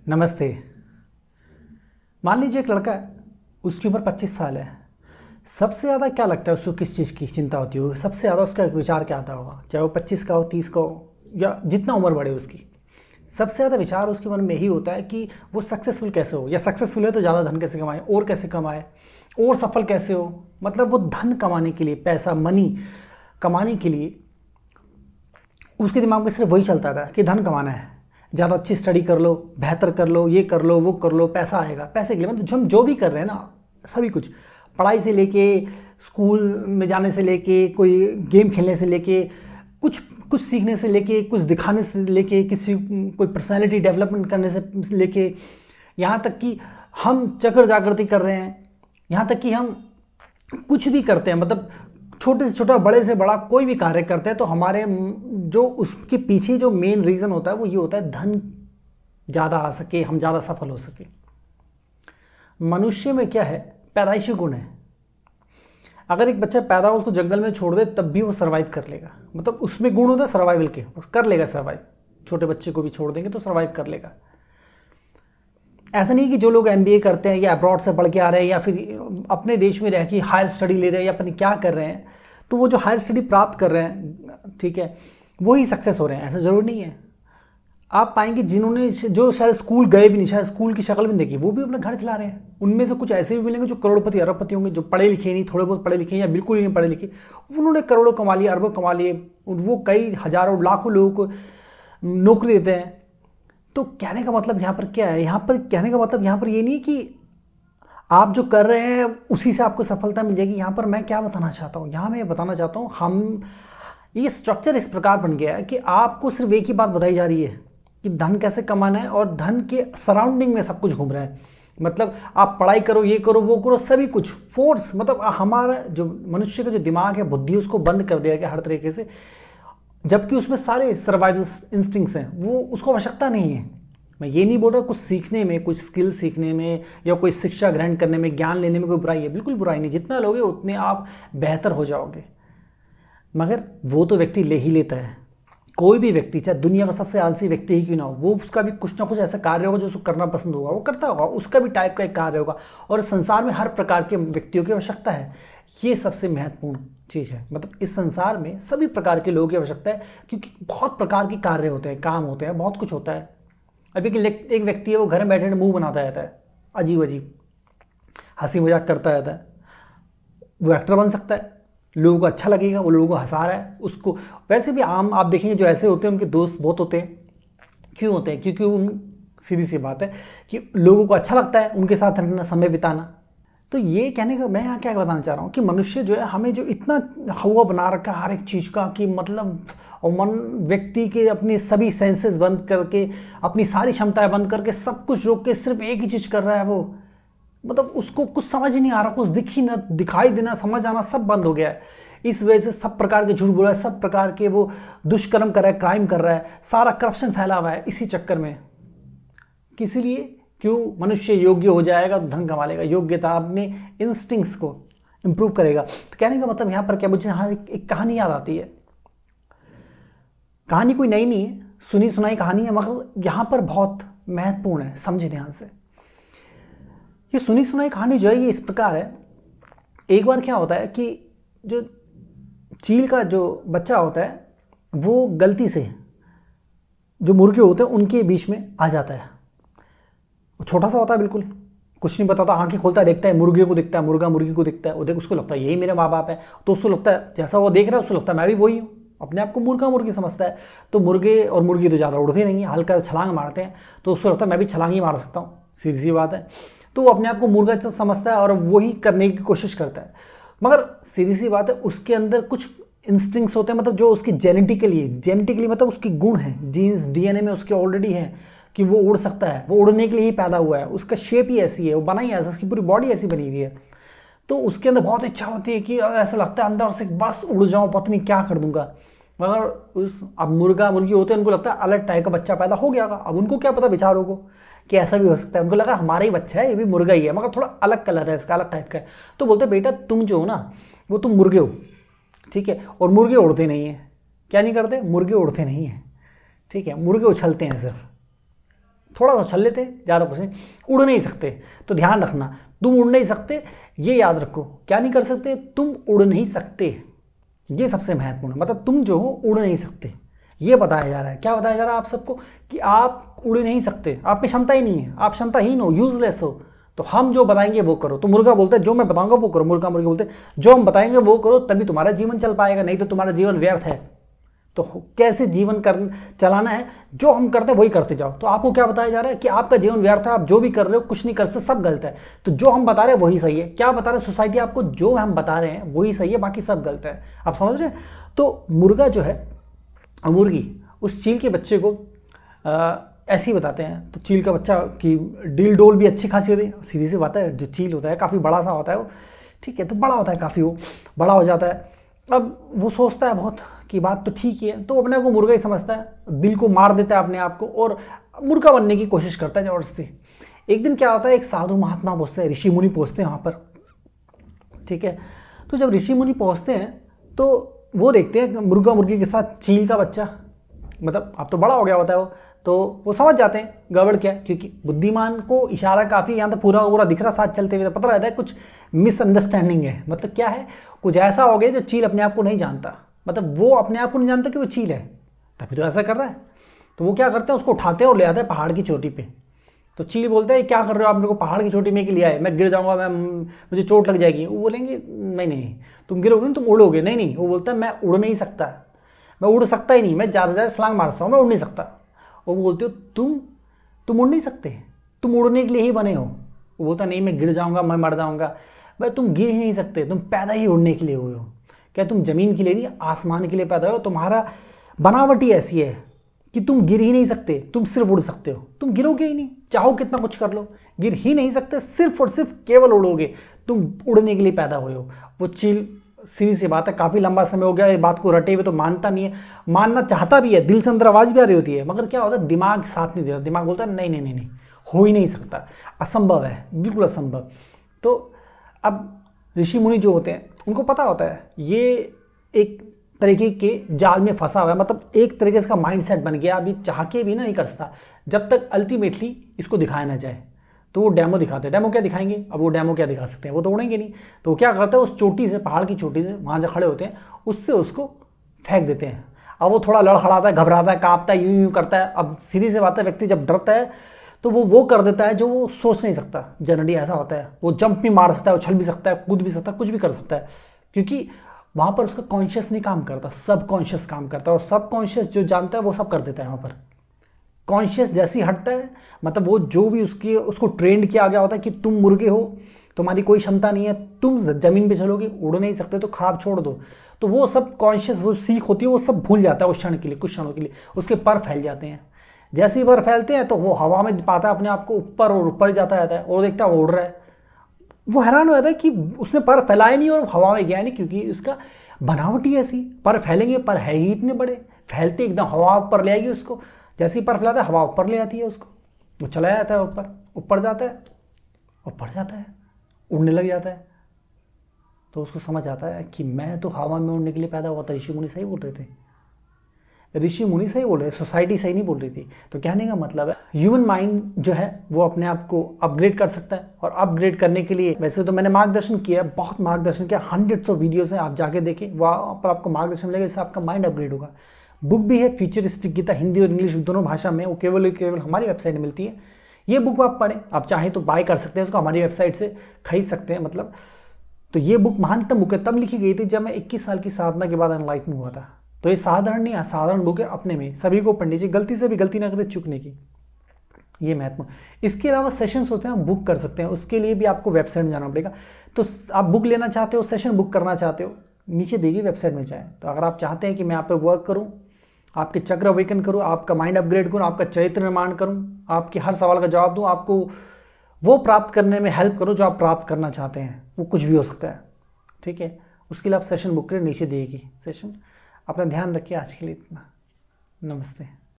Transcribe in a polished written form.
नमस्ते। मान लीजिए एक लड़का है, उसकी उम्र 25 साल है। सबसे ज़्यादा क्या लगता है उसको, किस चीज़ की चिंता होती होगी? सबसे ज़्यादा उसका विचार क्या आता होगा? चाहे वो 25 का हो, 30 का हो, या जितना उम्र बढ़े उसकी, सबसे ज़्यादा विचार उसके मन में यही होता है कि वो सक्सेसफुल कैसे हो, या सक्सेसफुल है तो ज़्यादा धन कैसे कमाए, और कैसे कमाए, और सफल कैसे हो। मतलब वो धन कमाने के लिए, पैसा मनी कमाने के लिए उसके दिमाग में सिर्फ वही चलता था कि धन कमाना है, ज़्यादा अच्छी स्टडी कर लो, बेहतर कर लो, ये कर लो, वो कर लो, पैसा आएगा। पैसे के लिए मतलब हम जो भी कर रहे हैं ना, सभी कुछ, पढ़ाई से लेके, स्कूल में जाने से लेके, कोई गेम खेलने से लेके, कुछ कुछ सीखने से लेके, कुछ दिखाने से लेके, किसी कोई पर्सनैलिटी डेवलपमेंट करने से लेके, यहाँ तक कि हम चक्कर जागृति कर रहे हैं, यहाँ तक कि हम कुछ भी करते हैं, मतलब छोटे से छोटा, बड़े से बड़ा कोई भी कार्य करते हैं, तो हमारे जो उसके पीछे जो मेन रीज़न होता है वो ये होता है, धन ज़्यादा आ सके, हम ज़्यादा सफल हो सके। मनुष्य में क्या है, पैदाइशी गुण है। अगर एक बच्चा पैदा हो, उसको जंगल में छोड़ दे तब भी वो सर्वाइव कर लेगा। मतलब उसमें गुण होता है सर्वाइवल के, वो कर लेगा सर्वाइव। छोटे बच्चे को भी छोड़ देंगे तो सर्वाइव कर लेगा। ऐसा नहीं कि जो लोग MBA करते हैं या अब्रॉड से पढ़ के आ रहे हैं या फिर अपने देश में रह के हायर स्टडी ले रहे हैं या अपनी क्या कर रहे हैं, तो वो जो हायर स्टडी प्राप्त कर रहे हैं, ठीक है, वही सक्सेस हो रहे हैं, ऐसा ज़रूर नहीं है। आप पाएंगे जिन्होंने, जो शायद स्कूल गए भी नहीं, शायद स्कूल की शक्ल भी नहीं देखी, वो भी अपना घर चला रहे हैं। उनमें से कुछ ऐसे भी मिलेंगे जो करोड़पति अरबपति होंगे, जो पढ़े लिखे नहीं, थोड़े बहुत पढ़े लिखे या बिल्कुल ही नहीं पढ़े लिखे, उन्होंने करोड़ों कमा लिए, अरबों कमा लिए, वो कई हजारों लाखों लोगों को नौकरी देते हैं। तो कहने का मतलब यहाँ पर क्या है, यहाँ पर कहने का मतलब यहाँ पर ये नहीं कि आप जो कर रहे हैं उसी से आपको सफलता मिल जाएगी। यहाँ पर मैं क्या बताना चाहता हूँ, यहाँ मैं बताना चाहता हूँ, हम ये स्ट्रक्चर इस प्रकार बन गया है कि आपको सिर्फ एक ही बात बताई जा रही है कि धन कैसे कमाना है, और धन के सराउंडिंग में सब कुछ घूम रहा है। मतलब आप पढ़ाई करो, ये करो, वो करो, सभी कुछ फोर्स, मतलब हमारा जो मनुष्य का जो दिमाग है, बुद्धि, उसको बंद कर दिया गया हर तरीके से, जबकि उसमें सारे सर्वाइवल इंस्टिंक्ट्स हैं, वो उसको आवश्यकता नहीं है। मैं ये नहीं बोल रहा कुछ सीखने में, कुछ स्किल सीखने में या कोई शिक्षा ग्रहण करने में, ज्ञान लेने में कोई बुराई है, बिल्कुल बुराई नहीं। जितना लोगे उतने आप बेहतर हो जाओगे। मगर वो तो व्यक्ति ले ही लेता है। कोई भी व्यक्ति, चाहे दुनिया का सबसे आलसी व्यक्ति ही क्यों ना हो, वो उसका भी कुछ ना कुछ ऐसा कार्य होगा जो उसको करना पसंद होगा, वो करता होगा, उसका भी टाइप का एक कार्य होगा। और संसार में हर प्रकार के व्यक्तियों की आवश्यकता है। ये सबसे महत्वपूर्ण चीज़ है। मतलब इस संसार में सभी प्रकार के लोगों की आवश्यकता है, क्योंकि बहुत प्रकार के कार्य होते हैं, काम होते हैं, बहुत कुछ होता है। अभी एक व्यक्ति है, वो घर में बैठे मुंह बनाता रहता है, अजीब अजीब हंसी मजाक करता रहता है। वो एक्टर बन सकता है, लोगों को अच्छा लगेगा, वो लोगों को हंसा रहा है उसको। वैसे भी आम आप देखेंगे जो ऐसे होते हैं, उनके दोस्त बहुत होते हैं। क्यों होते हैं? क्योंकि सीधी सी बात है कि लोगों को अच्छा लगता है उनके साथ रहना, समय बिताना। तो ये कहने का मैं यहाँ क्या बताना चाह रहा हूँ कि मनुष्य जो है, हमें जो इतना हवा बना रखा हर एक चीज़ का कि मतलब, और मन व्यक्ति के अपने सभी सेंसेस बंद करके, अपनी सारी क्षमताएं बंद करके, सब कुछ रोक के सिर्फ एक ही चीज़ कर रहा है वो। मतलब उसको कुछ समझ ही नहीं आ रहा, कुछ दिख ही ना, दिखाई देना, समझ आना सब बंद हो गया है। इस वजह से सब प्रकार के झूठ बोल रहा है, सब प्रकार के वो दुष्कर्म कर रहा है, क्राइम कर रहा है, सारा करप्शन फैला हुआ है इसी चक्कर में। किसी लिए क्यों? मनुष्य योग्य हो जाएगा तो धन कमा लेगा। योग्यता, अपने इंस्टिंक्ट्स को इंप्रूव करेगा। तो कहने का मतलब यहाँ पर क्या, मुझे यहाँ एक कहानी याद आती है। कहानी कोई नई नहीं है, सुनी सुनाई कहानी है, मगर यहाँ पर बहुत महत्वपूर्ण है, समझे ध्यान से। ये सुनी सुनाई कहानी जो है, ये इस प्रकार है। एक बार क्या होता है कि जो चील का जो बच्चा होता है, वो गलती से जो मुर्गे होते हैं उनके बीच में आ जाता है। वो छोटा सा होता है, बिल्कुल कुछ नहीं बताता, आंखें खोलता है, देखता है, मुर्गे को दिखता है, मुर्गा मुर्गी को दिखता है, वो देख, उसको लगता है यही मेरे माँ बाप है। तो उसको लगता है, जैसा वो देख रहा है उसको लगता है मैं भी वही हूँ, अपने आप को मुर्गा मुर्गी समझता है। तो मुर्गे और मुर्गी तो ज़्यादा उड़ते नहीं हैं, हल्का छलांग मारते हैं, तो उसको लगता है मैं भी छलांग ही मार सकता हूँ, सीधी सी बात है। तो वो अपने आप को मुर्गा समझता है और वही करने की कोशिश करता है। मगर सीधी सी बात है, उसके अंदर कुछ इंस्टिंक्ट्स होते हैं, मतलब जो उसकी जेनेटिकली मतलब उसकी गुण है, जीन्स, DNA में उसके ऑलरेडी है कि वो उड़ सकता है, वो उड़ने के लिए ही पैदा हुआ है, उसका शेप ही ऐसी है, वो बना ही ऐसा, उसकी पूरी बॉडी ऐसी बनी हुई है। तो उसके अंदर बहुत इच्छा होती है कि ऐसा लगता है अंदर से बस उड़ जाऊँ, पता नहीं क्या कर दूंगा। मगर अब मुर्गा मुर्गी होते हैं, उनको लगता है अलग टाइप का बच्चा पैदा हो गया होगा। अब उनको क्या पता बेचारों को कि ऐसा भी हो सकता है, उनको लगा हमारा ही बच्चा है, ये भी मुर्गा ही है, मगर थोड़ा अलग कलर है इसका, अलग टाइप का है। तो बोलते बेटा तुम जो हो ना, वो तुम मुर्गे हो, ठीक है, और मुर्गे उड़ते नहीं हैं। क्या नहीं करते? मुर्गे उड़ते नहीं हैं, ठीक है, मुर्गे उछलते हैं सिर्फ। थोड़ा सा उछल लेते, ज़्यादा कुछ नहीं, उड़ नहीं सकते। तो ध्यान रखना, तुम उड़ नहीं सकते, ये याद रखो। क्या नहीं कर सकते? तुम उड़ नहीं सकते, ये सबसे महत्वपूर्ण है। मतलब तुम जो हो उड़ नहीं सकते, ये बताया जा रहा है। क्या बताया जा रहा है आप सबको? कि आप उड़ नहीं सकते, आप में क्षमता ही नहीं है, आप क्षमताहीन हो, यूजलेस हो। तो हम जो बताएंगे वो करो। तो मुर्गा बोलता है जो मैं बताऊंगा वो करो, मुर्गा मुर्गी बोलते हैं जो हम बताएंगे वो करो, तभी तुम्हारा जीवन चल पाएगा, नहीं तो तुम्हारा जीवन व्यर्थ है। तो कैसे जीवन चलाना है? जो हम करते हैं वही करते जाओ। तो आपको क्या बताया जा रहा है? कि आपका जीवन व्यर्थ है, आप जो भी कर रहे हो कुछ नहीं कर सकते, सब गलत है। तो जो हम बता रहे हैं वही सही है। क्या बता रहे हैं सोसाइटी आपको? जो हम बता रहे हैं वही सही है, बाकी सब गलत है। आप समझ रहे हैं? तो मुर्गा जो है, मुर्गी उस चील के बच्चे को ऐसे ही बताते हैं। तो चील का बच्चा की डील डोल भी अच्छी खासी होती है। सीधी सी बात है, जो चील होता है काफ़ी बड़ा सा होता है वो, ठीक है, तो बड़ा होता है काफ़ी, वो बड़ा हो जाता है। अब वो सोचता है बहुत कि बात तो ठीक ही है, तो अपने को मुर्गा ही समझता है, दिल को मार देता है अपने आप को और मुर्गा बनने की कोशिश करता है ज़बरदस्ती। एक दिन क्या होता है, एक साधु महात्मा पहुँचते हैं, ऋषि मुनि पहुँचते हैं वहाँ पर, ठीक है। तो जब ऋषि मुनि पहुँचते हैं तो वो देखते हैं मुर्गा मुर्गी के साथ चील का बच्चा, मतलब अब तो बड़ा हो गया होता है वो, तो वो समझ जाते हैं गड़बड़ क्या है, क्योंकि बुद्धिमान को इशारा काफ़ी यहाँ तक पूरा पूरा दिख रहा साथ चलते हुए, तो पता रहता है कुछ मिसअंडरस्टैंडिंग है। मतलब क्या है, कुछ ऐसा हो गया जो चील अपने आप को नहीं जानता, मतलब वो अपने आप को नहीं जानता कि वो चील है, तभी तो ऐसा कर रहा है। तो वो क्या करते हैं, उसको उठाते हैं और ले आते हैं पहाड़ की चोटी पे। तो चील बोलता है क्या कर रहे हो आप, मेरे को पहाड़ की चोटी में के लिए आए, मैं गिर जाऊंगा, मुझे चोट लग जाएगी। वो बोलेंगे नहीं नहीं तुम गिरोगे नहीं, तुम उड़ोगे। नहीं नहीं, वो बोलता है मैं उड़ नहीं सकता, मैं उड़ सकता ही नहीं, मैं ज़्यादा से ज़्यादा छलांग मारता हूँ, मैं उड़ नहीं सकता। वो बोलते हो तुम उड़ नहीं सकते, तुम उड़ने के लिए ही बने हो। वो बोलता नहीं मैं गिर जाऊँगा, मैं मर जाऊँगा। भाई तुम गिर ही नहीं सकते, तुम पैदा ही उड़ने के लिए हुए हो। क्या तुम ज़मीन के लिए नहीं, आसमान के लिए पैदा हो? तुम्हारा बनावट ही ऐसी है कि तुम गिर ही नहीं सकते, तुम सिर्फ उड़ सकते हो। तुम गिरोगे ही नहीं, चाहो कितना कुछ कर लो, गिर ही नहीं सकते, सिर्फ और सिर्फ केवल उड़ोगे, तुम उड़ने के लिए पैदा हुए हो। वो चील सीधी सी बात है, काफ़ी लंबा समय हो गया ये बात को रटे हुए, तो मानता नहीं है, मानना चाहता भी है, दिल से अंदर आवाज़ भी आ रही होती है, मगर क्या होता है दिमाग साथ नहीं दे रहा। दिमाग बोलता है नहीं नहीं नहीं नहीं, हो ही नहीं सकता, असंभव है, बिल्कुल असंभव। तो अब ऋषि मुनि जो होते हैं उनको पता होता है ये एक तरीके के जाल में फंसा हुआ है, मतलब एक तरीके से इसका माइंड सेट बन गया, अभी चाह के भी ना नहीं कर सकता जब तक अल्टीमेटली इसको दिखाया ना जाए। तो वो डेमो दिखाते हैं। डेमो क्या दिखाएंगे? अब वो डेमो क्या दिखा सकते हैं, वो तो उड़ेंगे नहीं। तो क्या करते हैं, उस चोटी से, पहाड़ की चोटी से वहाँ जब खड़े होते हैं उससे उसको फेंक देते हैं। अब वो थोड़ा लड़खड़ाता है, घबराता है, कांपता है, यूं यूं करता है। अब सीधी सी बात है, व्यक्ति जब डरता है तो वो कर देता है जो वो सोच नहीं सकता। जनरली ऐसा होता है, वो जंप भी मार सकता है, उछल भी सकता है, कूद भी सकता है, कुछ भी कर सकता है, क्योंकि वहाँ पर उसका कॉन्शियस नहीं काम करता, सब कॉन्शियस काम करता है। और सब कॉन्शियस जो जानता है वो सब कर देता है। वहाँ पर कॉन्शियस जैसे ही हटता है, मतलब वो जो भी उसको ट्रेंड किया गया होता है कि तुम मुर्गे हो, तुम्हारी कोई क्षमता नहीं है, तुम ज़मीन पे चलोगे, उड़ नहीं सकते, तो खाब छोड़ दो। तो वो सब कॉन्शियस वो सीख होती है, वो सब भूल जाता है उस क्षण के लिए, कुछ क्षणों के लिए। उसके पर फैल जाते हैं, जैसे ही पर फैलते हैं तो वो हवा में पाता है अपने आप को, ऊपर और ऊपर जाता रहता है, और देखता है वो उड़ रहा है। वो हैरान हो जाता है कि उसने पर फैलाए नहीं और हवा में गया नहीं, क्योंकि उसका बनावट ही ऐसी। पर फैलेंगे, पर है ही इतने बड़े, फैलते एकदम हवा ऊपर ले आएगी उसको। जैसे ही पर फैलाता है हवा ऊपर ले आती है उसको, वो चला जाता है ऊपर, ऊपर जाता है, ऊपर जाता है, उड़ने लग जाता है। तो उसको समझ आता है कि मैं तो हवा में उड़ने के लिए पैदा हुआ था। ऋषि मुनि सही बोल रहे थे, ऋषि मुनि सही बोल रहे, सोसाइटी सही नहीं बोल रही थी। तो कहने का मतलब है ह्यूमन माइंड जो है वो अपने आप को अपग्रेड कर सकता है, और अपग्रेड करने के लिए वैसे तो मैंने मार्गदर्शन किया, बहुत मार्गदर्शन किया, हंड्रेड्स ऑफ वीडियोस हैं, आप जाके देखें, वहाँ पर आपको मार्गदर्शन मिलेगा, इससे आपका माइंड अपग्रेड होगा। बुक भी है फ्यूचरिस्टिक गीता, हिंदी और इंग्लिश दोनों भाषा में, वो केवल हमारी वेबसाइट में मिलती है। ये बुक आप पढ़ें, आप चाहें तो बाय कर सकते हैं उसको, हमारी वेबसाइट से खरीद सकते हैं। मतलब तो ये बुक महानतम बुक है, तब लिखी गई थी जब मैं 21 साल की साधना के बाद एनलाइटन हुआ था। तो ये साधारण नहीं, असाधारण बुक है अपने में, सभी को पढ़नी चाहिए, गलती से भी गलती ना करें चुकने की, ये महत्व। इसके अलावा सेशंस होते हैं, हम बुक कर सकते हैं, उसके लिए भी आपको वेबसाइट में जाना पड़ेगा। तो आप बुक लेना चाहते हो, सेशन बुक करना चाहते हो, नीचे देखिए वेबसाइट में जाएँ। तो अगर आप चाहते हैं कि मैं आप पे वर्क करूँ, आपके चक्र अवेकन करूँ, आपका माइंड अपग्रेड करूँ, आपका चरित्र निर्माण करूँ, आपके हर सवाल का जवाब दूँ, आपको वो प्राप्त करने में हेल्प करूँ जो आप प्राप्त करना चाहते हैं, वो कुछ भी हो सकता है, ठीक है। उसके लिए आप सेशन बुक करें, नीचे देगी सेशन। अपना ध्यान रखिए, आज के लिए इतना, नमस्ते।